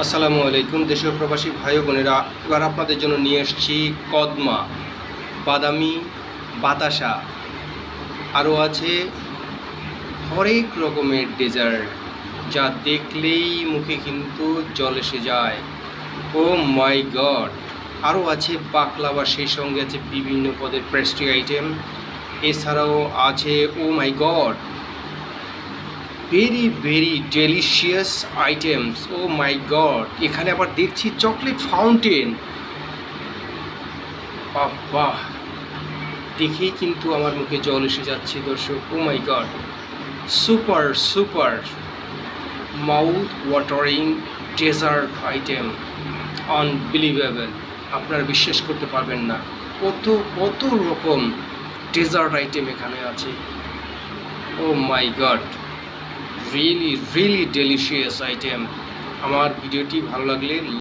আসসালামু আলাইকুম দেশীয় প্রবাসী ভাই ও বোনেরা, এবার আপনাদের জন্য নিয়ে এসেছি কদমা, বাদামি, বাতাসা, আরও আছে হরেক রকমের ডেজার্ট, যা দেখলেই মুখে কিন্তু জল এসে যায়। ও মাই গড! আরও আছে বাকলাওয়া, সেই সঙ্গে আছে বিভিন্ন পদের পেস্ট্রি আইটেম, এছাড়াও আছে oh my god very very delicious items. Oh my god! এখানে আবার দেখছি চকলেট ফাউন্টেন। বাহ! দেখেই কিন্তু আমার মুখে জল এসে যাচ্ছে দর্শক। Oh my God! Super super mouth watering dessert item, unbelievable. আপনারা বিশ্বাস করতে পারবেন না কত কত রকম ডেজার্ট আইটেম এখানে আছে। Oh my God, really really delicious item. আমার ভিডিওটি ভালো লাগলে